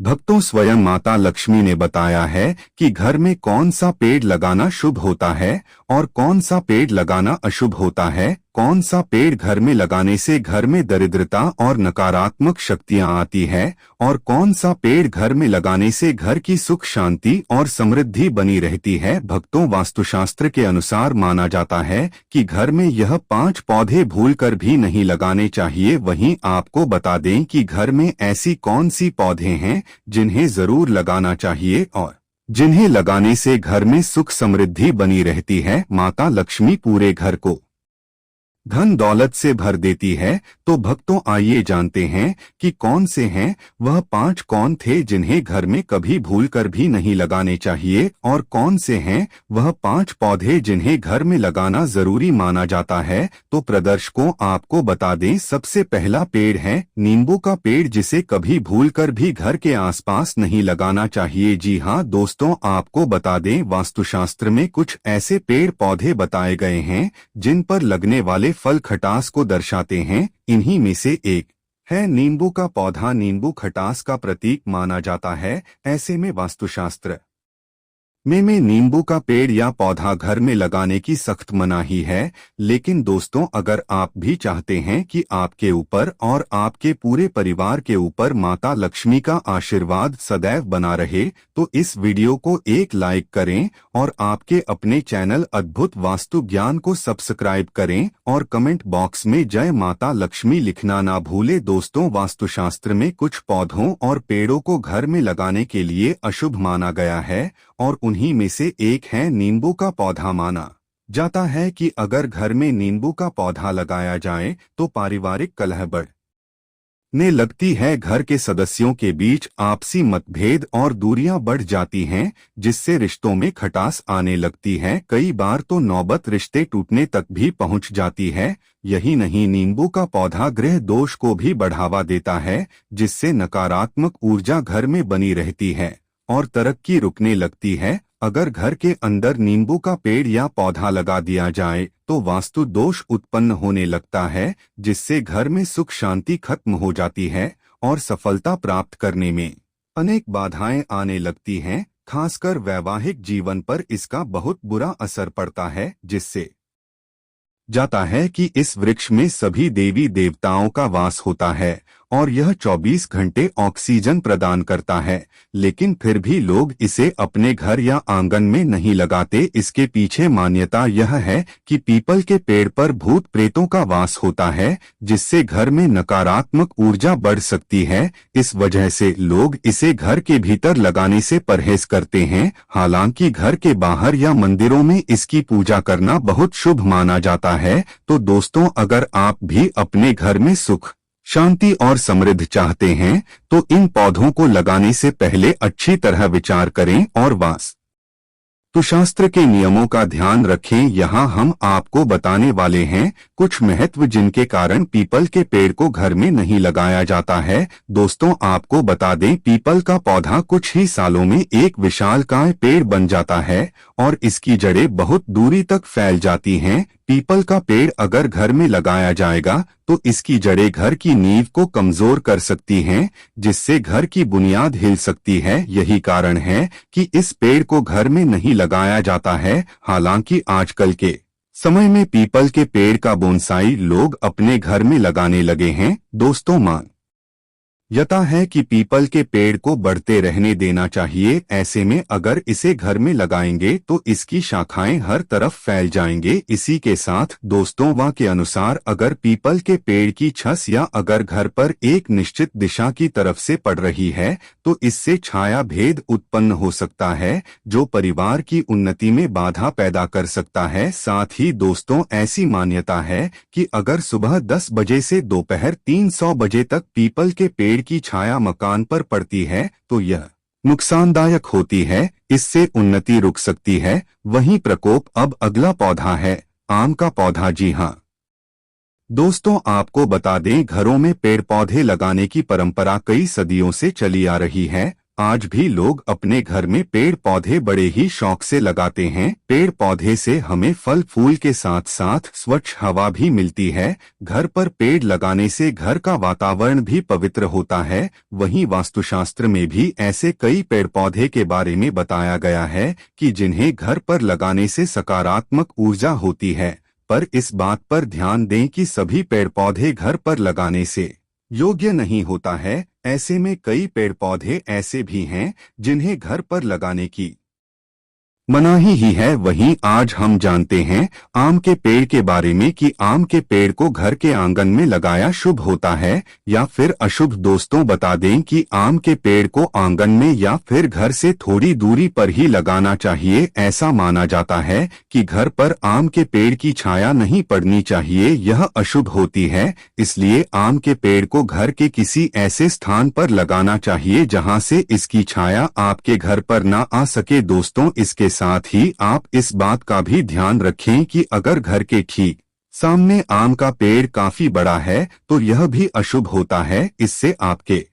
भक्तों, स्वयं माता लक्ष्मी ने बताया है कि घर में कौन सा पेड़ लगाना शुभ होता है और कौन सा पेड़ लगाना अशुभ होता है। कौन सा पेड़ घर में लगाने से घर में दरिद्रता और नकारात्मक शक्तियां आती है और कौन सा पेड़ घर में लगाने से घर की सुख शांति और समृद्धि बनी रहती है। भक्तों, वास्तुशास्त्र के अनुसार माना जाता है कि घर में यह 5 पौधे भूलकर भी नहीं लगाने चाहिए। वहीं आपको बता दें कि घर में ऐसी कौन सी पौधे हैं जिन्हें जरूर लगाना चाहिए और जिन्हें लगाने से घर में सुख समृद्धि बनी रहती है। माता लक्ष्मी पूरे घर को धन दौलत से भर देती है। तो भक्तों, आइए जानते हैं कि कौन से हैं वह 5 कौन थे जिन्हें घर में कभी भूलकर भी नहीं लगाने चाहिए और कौन से हैं वह 5 पौधे जिन्हें घर में लगाना जरूरी माना जाता है। तो प्रदर्शकों, आपको बता दें, सबसे पहला पेड़ है नींबू का पेड़, जिसे कभी भूलकर भी घर के आसपास नहीं लगाना चाहिए। जी हाँ दोस्तों, आपको बता दें, वास्तुशास्त्र में कुछ ऐसे पेड़ पौधे बताए गए हैं जिन पर लगने वाले फल खटास को दर्शाते हैं। इन्हीं में से एक है नींबू का पौधा। नींबू खटास का प्रतीक माना जाता है। ऐसे में वास्तुशास्त्र में नींबू का पेड़ या पौधा घर में लगाने की सख्त मनाही है। लेकिन दोस्तों, अगर आप भी चाहते हैं कि आपके ऊपर और आपके पूरे परिवार के ऊपर माता लक्ष्मी का आशीर्वाद सदैव बना रहे, तो इस वीडियो को एक लाइक करें और आपके अपने चैनल अद्भुत वास्तु ज्ञान को सब्सक्राइब करें और कमेंट बॉक्स में जय माता लक्ष्मी लिखना ना भूले। दोस्तों, वास्तुशास्त्र में कुछ पौधों और पेड़ों को घर में लगाने के लिए अशुभ माना गया है और उन्हीं में से एक है नींबू का पौधा। माना जाता है कि अगर घर में नींबू का पौधा लगाया जाए तो पारिवारिक कलह बढ़ने लगती है, घर के सदस्यों के बीच आपसी मतभेद और दूरियां बढ़ जाती हैं, जिससे रिश्तों में खटास आने लगती है। कई बार तो नौबत रिश्ते टूटने तक भी पहुंच जाती है। यही नहीं, नींबू का पौधा गृह दोष को भी बढ़ावा देता है, जिससे नकारात्मक ऊर्जा घर में बनी रहती है और तरक्की रुकने लगती है। अगर घर के अंदर नींबू का पेड़ या पौधा लगा दिया जाए तो वास्तु दोष उत्पन्न होने लगता है, जिससे घर में सुख शांति खत्म हो जाती है और सफलता प्राप्त करने में अनेक बाधाएं आने लगती हैं। खासकर वैवाहिक जीवन पर इसका बहुत बुरा असर पड़ता है, जिससे जाता है कि इस वृक्ष में सभी देवी देवताओं का वास होता है और यह 24 घंटे ऑक्सीजन प्रदान करता है। लेकिन फिर भी लोग इसे अपने घर या आंगन में नहीं लगाते। इसके पीछे मान्यता यह है कि पीपल के पेड़ पर भूत प्रेतों का वास होता है, जिससे घर में नकारात्मक ऊर्जा बढ़ सकती है। इस वजह से लोग इसे घर के भीतर लगाने से परहेज करते हैं। हालांकि घर के बाहर या मंदिरों में इसकी पूजा करना बहुत शुभ माना जाता है। तो दोस्तों, अगर आप भी अपने घर में सुख शांति और समृद्धि चाहते हैं तो इन पौधों को लगाने से पहले अच्छी तरह विचार करें और वास्तुशास्त्र के नियमों का ध्यान रखें। यहाँ हम आपको बताने वाले हैं कुछ महत्व जिनके कारण पीपल के पेड़ को घर में नहीं लगाया जाता है। दोस्तों, आपको बता दें, पीपल का पौधा कुछ ही सालों में एक विशालकाय पेड़ बन जाता है और इसकी जड़ें बहुत दूरी तक फैल जाती हैं। पीपल का पेड़ अगर घर में लगाया जाएगा तो इसकी जड़ें घर की नींव को कमजोर कर सकती हैं, जिससे घर की बुनियाद हिल सकती है। यही कारण है कि इस पेड़ को घर में नहीं लगाया जाता है। हालांकि आजकल के समय में पीपल के पेड़ का बोनसाई लोग अपने घर में लगाने लगे हैं। दोस्तों, मान्यता है कि पीपल के पेड़ को बढ़ते रहने देना चाहिए। ऐसे में अगर इसे घर में लगाएंगे तो इसकी शाखाएं हर तरफ फैल जाएंगे। इसी के साथ दोस्तों, के अनुसार अगर पीपल के पेड़ की छस या अगर घर पर एक निश्चित दिशा की तरफ से पड़ रही है तो इससे छाया भेद उत्पन्न हो सकता है, जो परिवार की उन्नति में बाधा पैदा कर सकता है। साथ ही दोस्तों, ऐसी मान्यता है कि अगर सुबह 10 बजे से दोपहर 300 बजे तक पीपल के पेड़ की छाया मकान पर पड़ती है तो यह नुकसानदायक होती है, इससे उन्नति रुक सकती है। वहीं प्रकोप। अब अगला पौधा है आम का पौधा। जी हाँ दोस्तों, आपको बता दें, घरों में पेड़ पौधे लगाने की परंपरा कई सदियों से चली आ रही है। आज भी लोग अपने घर में पेड़ पौधे बड़े ही शौक से लगाते हैं। पेड़ पौधे से हमें फल फूल के साथ साथ स्वच्छ हवा भी मिलती है। घर पर पेड़ लगाने से घर का वातावरण भी पवित्र होता है। वहीं वास्तुशास्त्र में भी ऐसे कई पेड़ पौधे के बारे में बताया गया है कि जिन्हें घर पर लगाने से सकारात्मक ऊर्जा होती है। पर इस बात पर ध्यान दें कि सभी पेड़ पौधे घर पर लगाने से योग्य नहीं होता है। ऐसे में कई पेड़ पौधे ऐसे भी हैं जिन्हें घर पर लगाने की मनाही ही है। वहीं आज हम जानते हैं आम के पेड़ के बारे में कि आम के पेड़ को घर के आंगन में लगाया शुभ होता है या फिर अशुभ। दोस्तों बता दें कि आम के पेड़ को आंगन में या फिर घर से थोड़ी दूरी पर ही लगाना चाहिए। ऐसा माना जाता है कि घर पर आम के पेड़ की छाया नहीं पड़नी चाहिए, यह अशुभ होती है। इसलिए आम के पेड़ को घर के किसी ऐसे स्थान पर लगाना चाहिए जहां से इसकी छाया आपके घर पर ना आ सके। दोस्तों इसके साथ ही आप इस बात का भी ध्यान रखें कि अगर घर के ठीक सामने आम का पेड़ काफी बड़ा है तो यह भी अशुभ होता है। इससे आपके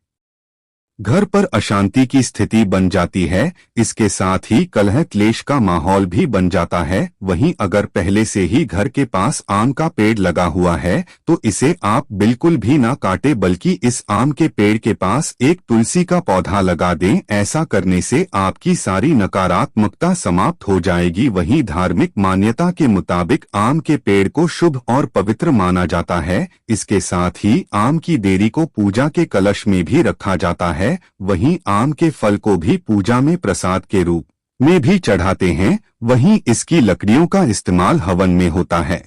घर पर अशांति की स्थिति बन जाती है। इसके साथ ही कलह क्लेश का माहौल भी बन जाता है। वहीं अगर पहले से ही घर के पास आम का पेड़ लगा हुआ है तो इसे आप बिल्कुल भी ना काटे, बल्कि इस आम के पेड़ के पास एक तुलसी का पौधा लगा दें। ऐसा करने से आपकी सारी नकारात्मकता समाप्त हो जाएगी। वहीं धार्मिक मान्यता के मुताबिक आम के पेड़ को शुभ और पवित्र माना जाता है। इसके साथ ही आम की देरी को पूजा के कलश में भी रखा जाता है। वहीं आम के फल को भी पूजा में प्रसाद के रूप में भी चढ़ाते हैं। वहीं इसकी लकड़ियों का इस्तेमाल हवन में होता है।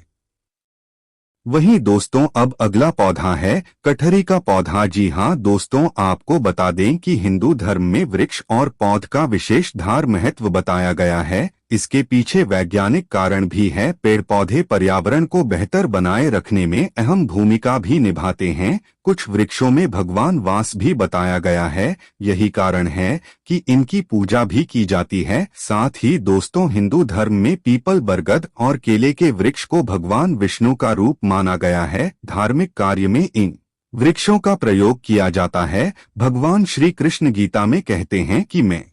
वहीं दोस्तों अब अगला पौधा है कटहरी का पौधा। जी हाँ दोस्तों, आपको बता दें कि हिंदू धर्म में वृक्ष और पौध का विशेष धार महत्व बताया गया है। इसके पीछे वैज्ञानिक कारण भी है। पेड़ पौधे पर्यावरण को बेहतर बनाए रखने में अहम भूमिका भी निभाते हैं। कुछ वृक्षों में भगवान वास भी बताया गया है। यही कारण है कि इनकी पूजा भी की जाती है। साथ ही दोस्तों हिंदू धर्म में पीपल, बरगद और केले के वृक्ष को भगवान विष्णु का रूप माना गया है। धार्मिक कार्य में इन वृक्षों का प्रयोग किया जाता है। भगवान श्री कृष्ण गीता में कहते हैं कि मैं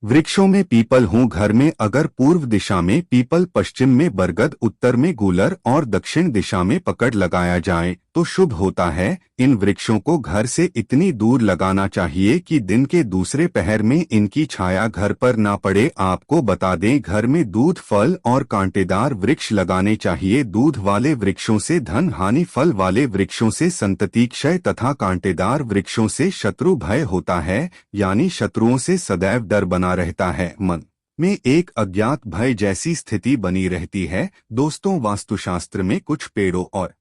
वृक्षों में पीपल हूँ। घर में अगर पूर्व दिशा में पीपल, पश्चिम में बरगद, उत्तर में गूलर और दक्षिण दिशा में पकड़ लगाया जाए तो शुभ होता है। इन वृक्षों को घर से इतनी दूर लगाना चाहिए कि दिन के दूसरे पहर में इनकी छाया घर पर ना पड़े। आपको बता दें घर में दूध, फल और कांटेदार वृक्ष लगाने चाहिए। दूध वाले वृक्षों से धन हानि, फल वाले वृक्षों से संतति क्षय तथा कांटेदार वृक्षों से शत्रु भय होता है, यानी शत्रुओं से सदैव डर बना रहता है। मन में एक अज्ञात भय जैसी स्थिति बनी रहती है। दोस्तों वास्तुशास्त्र में कुछ पेड़ों और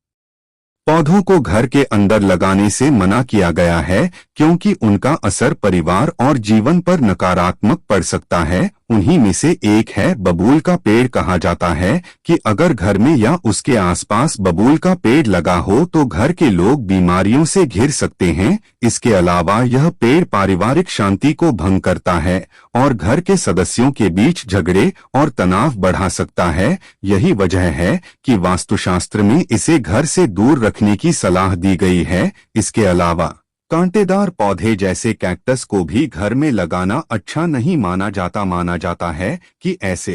पौधों को घर के अंदर लगाने से मना किया गया है क्योंकि उनका असर परिवार और जीवन पर नकारात्मक पड़ सकता है। उन्हीं में से एक है बबूल का पेड़। कहा जाता है कि अगर घर में या उसके आसपास बबूल का पेड़ लगा हो तो घर के लोग बीमारियों से घिर सकते हैं। इसके अलावा यह पेड़ पारिवारिक शांति को भंग करता है और घर के सदस्यों के बीच झगड़े और तनाव बढ़ा सकता है। यही वजह है कि वास्तुशास्त्र में इसे घर से दूर रखने की सलाह दी गई है। इसके अलावा कांटेदार पौधे जैसे कैक्टस को भी घर में लगाना अच्छा नहीं माना जाता। माना जाता है कि ऐसे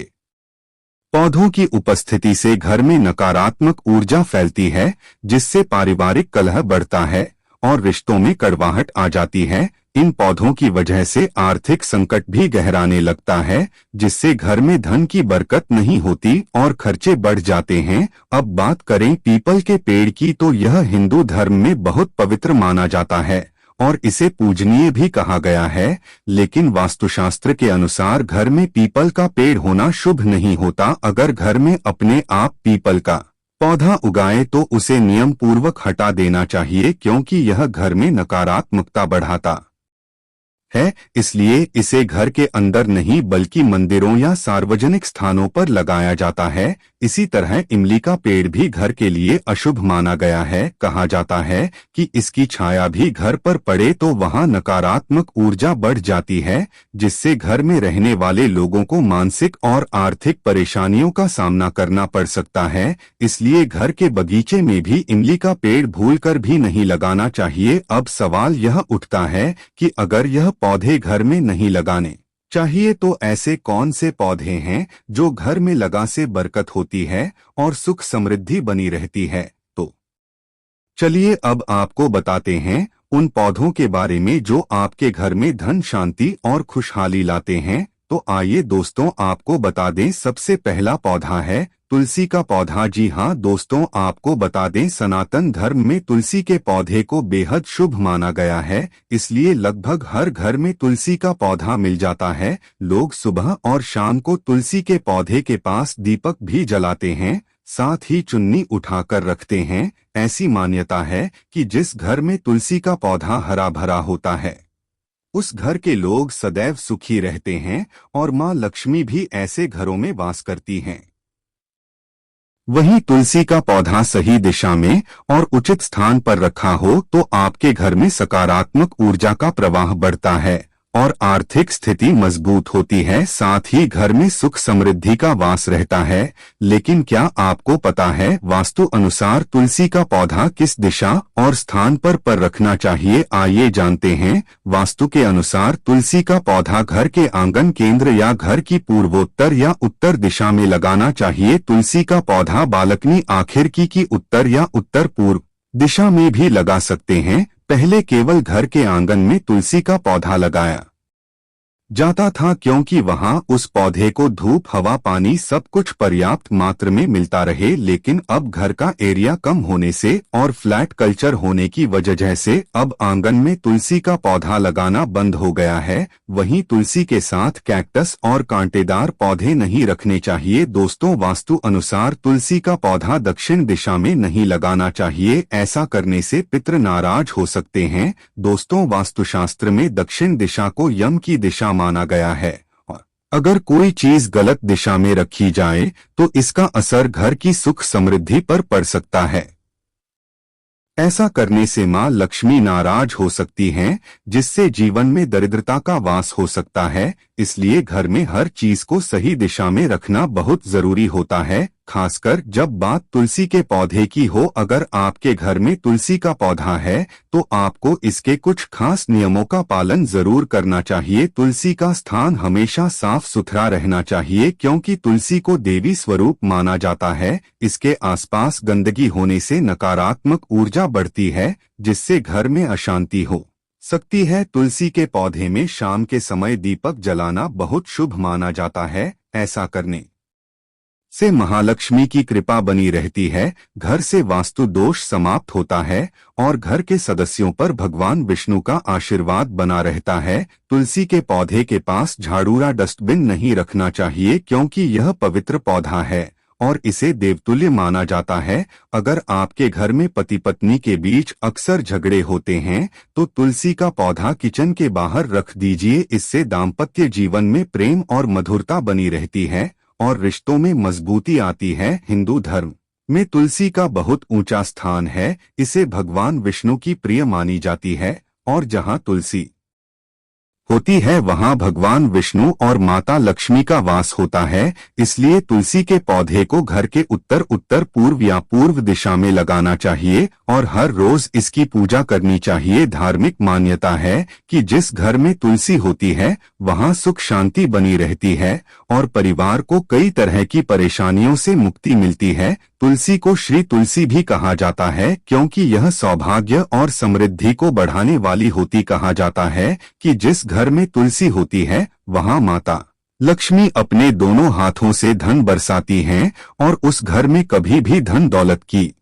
पौधों की उपस्थिति से घर में नकारात्मक ऊर्जा फैलती है, जिससे पारिवारिक कलह बढ़ता है और रिश्तों में कड़वाहट आ जाती है। इन पौधों की वजह से आर्थिक संकट भी गहराने लगता है, जिससे घर में धन की बरकत नहीं होती और खर्चे बढ़ जाते हैं। अब बात करें पीपल के पेड़ की तो यह हिंदू धर्म में बहुत पवित्र माना जाता है और इसे पूजनीय भी कहा गया है। लेकिन वास्तुशास्त्र के अनुसार घर में पीपल का पेड़ होना शुभ नहीं होता। अगर घर में अपने आप पीपल का पौधा उगाए तो उसे नियम पूर्वक हटा देना चाहिए, क्योंकि यह घर में नकारात्मकता बढ़ाता है। इसलिए इसे घर के अंदर नहीं बल्कि मंदिरों या सार्वजनिक स्थानों पर लगाया जाता है। इसी तरह इमली का पेड़ भी घर के लिए अशुभ माना गया है। कहा जाता है कि इसकी छाया भी घर पर पड़े तो वहां नकारात्मक ऊर्जा बढ़ जाती है, जिससे घर में रहने वाले लोगों को मानसिक और आर्थिक परेशानियों का सामना करना पड़ सकता है। इसलिए घर के बगीचे में भी इमली का पेड़ भूलकर भी नहीं लगाना चाहिए। अब सवाल यह उठता है कि अगर यह पौधे घर में नहीं लगाने चाहिए। तो ऐसे कौन से पौधे हैं जो घर में लगा से बरकत होती है और सुख समृद्धि बनी रहती है? तो चलिए अब आपको बताते हैं उन पौधों के बारे में जो आपके घर में धन, शांति और खुशहाली लाते हैं। तो आइए दोस्तों आपको बता दें, सबसे पहला पौधा है तुलसी का पौधा। जी हाँ दोस्तों, आपको बता दें सनातन धर्म में तुलसी के पौधे को बेहद शुभ माना गया है, इसलिए लगभग हर घर में तुलसी का पौधा मिल जाता है। लोग सुबह और शाम को तुलसी के पौधे के पास दीपक भी जलाते हैं, साथ ही चुन्नी उठाकर रखते हैं। ऐसी मान्यता है कि जिस घर में तुलसी का पौधा हरा भरा होता है उस घर के लोग सदैव सुखी रहते हैं और मां लक्ष्मी भी ऐसे घरों में वास करती हैं। वहीं तुलसी का पौधा सही दिशा में और उचित स्थान पर रखा हो तो आपके घर में सकारात्मक ऊर्जा का प्रवाह बढ़ता है और आर्थिक स्थिति मजबूत होती है, साथ ही घर में सुख समृद्धि का वास रहता है। लेकिन क्या आपको पता है वास्तु अनुसार तुलसी का पौधा किस दिशा और स्थान पर रखना चाहिए? आइए जानते हैं। वास्तु के अनुसार तुलसी का पौधा घर के आंगन, केंद्र या घर की पूर्वोत्तर या उत्तर दिशा में लगाना चाहिए। तुलसी का पौधा बालकनी, आखिर की उत्तर या उत्तर पूर्व दिशा में भी लगा सकते हैं। पहले केवल घर के आंगन में तुलसी का पौधा लगाया जाता था क्योंकि वहां उस पौधे को धूप, हवा, पानी सब कुछ पर्याप्त मात्रा में मिलता रहे। लेकिन अब घर का एरिया कम होने से और फ्लैट कल्चर होने की वजह से अब आंगन में तुलसी का पौधा लगाना बंद हो गया है। वहीं तुलसी के साथ कैक्टस और कांटेदार पौधे नहीं रखने चाहिए। दोस्तों वास्तु अनुसार तुलसी का पौधा दक्षिण दिशा में नहीं लगाना चाहिए, ऐसा करने से पितृ नाराज हो सकते हैं। दोस्तों वास्तुशास्त्र में दक्षिण दिशा को यम की दिशा माना गया है और अगर कोई चीज गलत दिशा में रखी जाए तो इसका असर घर की सुख समृद्धि पर पड़ सकता है। ऐसा करने से मां लक्ष्मी नाराज हो सकती हैं, जिससे जीवन में दरिद्रता का वास हो सकता है। इसलिए घर में हर चीज को सही दिशा में रखना बहुत जरूरी होता है, खासकर जब बात तुलसी के पौधे की हो। अगर आपके घर में तुलसी का पौधा है तो आपको इसके कुछ खास नियमों का पालन जरूर करना चाहिए। तुलसी का स्थान हमेशा साफ सुथरा रहना चाहिए क्योंकि तुलसी को देवी स्वरूप माना जाता है। इसके आसपास गंदगी होने से नकारात्मक ऊर्जा बढ़ती है, जिससे घर में अशांति हो सकती है। तुलसी के पौधे में शाम के समय दीपक जलाना बहुत शुभ माना जाता है। ऐसा करने से महालक्ष्मी की कृपा बनी रहती है, घर से वास्तु दोष समाप्त होता है और घर के सदस्यों पर भगवान विष्णु का आशीर्वाद बना रहता है। तुलसी के पौधे के पास झाड़ूरा, डस्टबिन नहीं रखना चाहिए क्योंकि यह पवित्र पौधा है और इसे देवतुल्य माना जाता है। अगर आपके घर में पति पत्नी के बीच अक्सर झगड़े होते हैं तो तुलसी का पौधा किचन के बाहर रख दीजिए। इससे दाम्पत्य जीवन में प्रेम और मधुरता बनी रहती है और रिश्तों में मजबूती आती है। हिंदू धर्म में तुलसी का बहुत ऊंचा स्थान है, इसे भगवान विष्णु की प्रिय मानी जाती है और जहां तुलसी होती है वहां भगवान विष्णु और माता लक्ष्मी का वास होता है। इसलिए तुलसी के पौधे को घर के उत्तर, उत्तर पूर्व या पूर्व दिशा में लगाना चाहिए और हर रोज इसकी पूजा करनी चाहिए। धार्मिक मान्यता है कि जिस घर में तुलसी होती है वहां सुख शांति बनी रहती है और परिवार को कई तरह की परेशानियों से मुक्ति मिलती है। तुलसी को श्री तुलसी भी कहा जाता है क्योंकि यह सौभाग्य और समृद्धि को बढ़ाने वाली होती। कहा जाता है कि जिस घर में तुलसी होती है वहां माता लक्ष्मी अपने दोनों हाथों से धन बरसाती हैं और उस घर में कभी भी धन दौलत की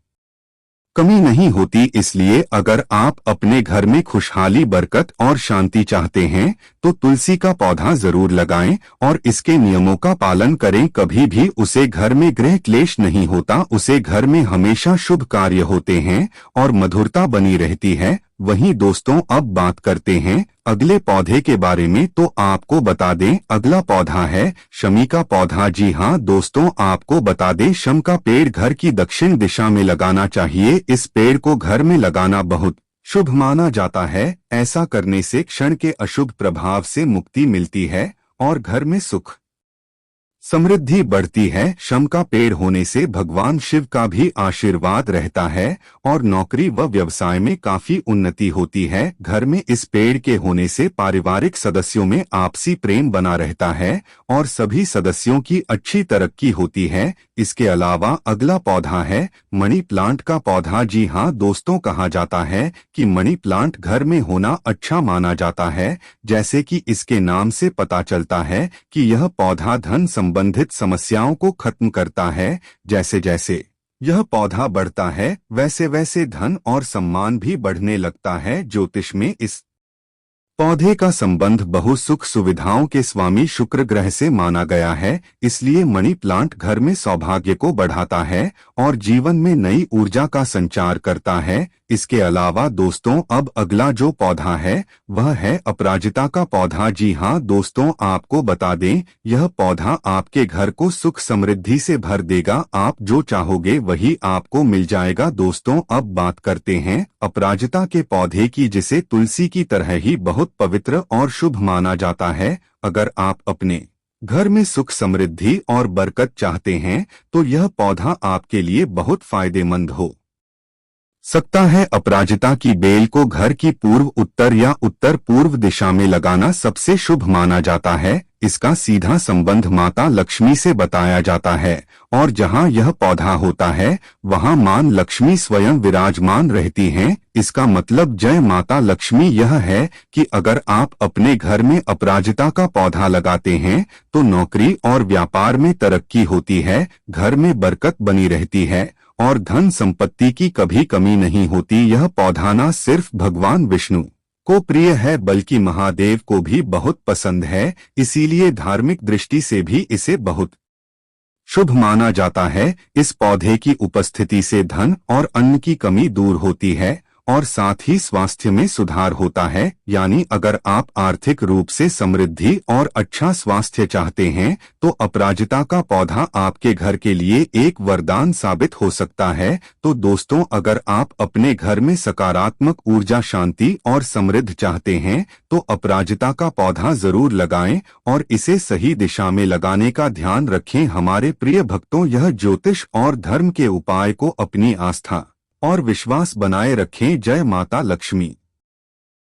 कमी नहीं होती। इसलिए अगर आप अपने घर में खुशहाली, बरकत और शांति चाहते हैं तो तुलसी का पौधा जरूर लगाएं और इसके नियमों का पालन करें। कभी भी उसे घर में गृह क्लेश नहीं होता, उसे घर में हमेशा शुभ कार्य होते हैं और मधुरता बनी रहती है। वहीं दोस्तों अब बात करते हैं अगले पौधे के बारे में। तो आपको बता दें अगला पौधा है शमी का पौधा। जी हाँ दोस्तों, आपको बता दें शम का पेड़ घर की दक्षिण दिशा में लगाना चाहिए। इस पेड़ को घर में लगाना बहुत शुभ माना जाता है। ऐसा करने से क्षण के अशुभ प्रभाव से मुक्ति मिलती है और घर में सुख समृद्धि बढ़ती है। शम का पेड़ होने से भगवान शिव का भी आशीर्वाद रहता है और नौकरी व व्यवसाय में काफी उन्नति होती है। घर में इस पेड़ के होने से पारिवारिक सदस्यों में आपसी प्रेम बना रहता है और सभी सदस्यों की अच्छी तरक्की होती है। इसके अलावा अगला पौधा है मनी प्लांट का पौधा। जी हाँ दोस्तों, कहा जाता है कि मनी प्लांट घर में होना अच्छा माना जाता है। जैसे कि इसके नाम से पता चलता है कि यह पौधा धन संबंधित समस्याओं को खत्म करता है। जैसे जैसे यह पौधा बढ़ता है वैसे वैसे धन और सम्मान भी बढ़ने लगता है। ज्योतिष में इस पौधे का संबंध बहु सुख सुविधाओं के स्वामी शुक्र ग्रह से माना गया है। इसलिए मनी प्लांट घर में सौभाग्य को बढ़ाता है और जीवन में नई ऊर्जा का संचार करता है। इसके अलावा दोस्तों, अब अगला जो पौधा है वह है अपराजिता का पौधा। जी हाँ दोस्तों, आपको बता दें यह पौधा आपके घर को सुख समृद्धि से भर देगा। आप जो चाहोगे वही आपको मिल जाएगा। दोस्तों, अब बात करते हैं अपराजिता के पौधे की, जिसे तुलसी की तरह ही बहुत पवित्र और शुभ माना जाता है। अगर आप अपने घर में सुख समृद्धि और बरकत चाहते हैं तो यह पौधा आपके लिए बहुत फायदेमंद हो सकता है। अपराजिता की बेल को घर की पूर्व उत्तर या उत्तर पूर्व दिशा में लगाना सबसे शुभ माना जाता है। इसका सीधा संबंध माता लक्ष्मी से बताया जाता है और जहां यह पौधा होता है वहां मां लक्ष्मी स्वयं विराजमान रहती हैं। इसका मतलब जय माता लक्ष्मी यह है कि अगर आप अपने घर में अपराजिता का पौधा लगाते हैं तो नौकरी और व्यापार में तरक्की होती है, घर में बरकत बनी रहती है और धन संपत्ति की कभी कमी नहीं होती। यह पौधा न सिर्फ भगवान विष्णु को प्रिय है बल्कि महादेव को भी बहुत पसंद है। इसीलिए धार्मिक दृष्टि से भी इसे बहुत शुभ माना जाता है। इस पौधे की उपस्थिति से धन और अन्न की कमी दूर होती है और साथ ही स्वास्थ्य में सुधार होता है। यानी अगर आप आर्थिक रूप से समृद्धि और अच्छा स्वास्थ्य चाहते हैं तो अपराजिता का पौधा आपके घर के लिए एक वरदान साबित हो सकता है। तो दोस्तों, अगर आप अपने घर में सकारात्मक ऊर्जा, शांति और समृद्धि चाहते हैं तो अपराजिता का पौधा जरूर लगाएं और इसे सही दिशा में लगाने का ध्यान रखें। हमारे प्रिय भक्तों, यह ज्योतिष और धर्म के उपाय को अपनी आस्था और विश्वास बनाए रखें। जय माता लक्ष्मी।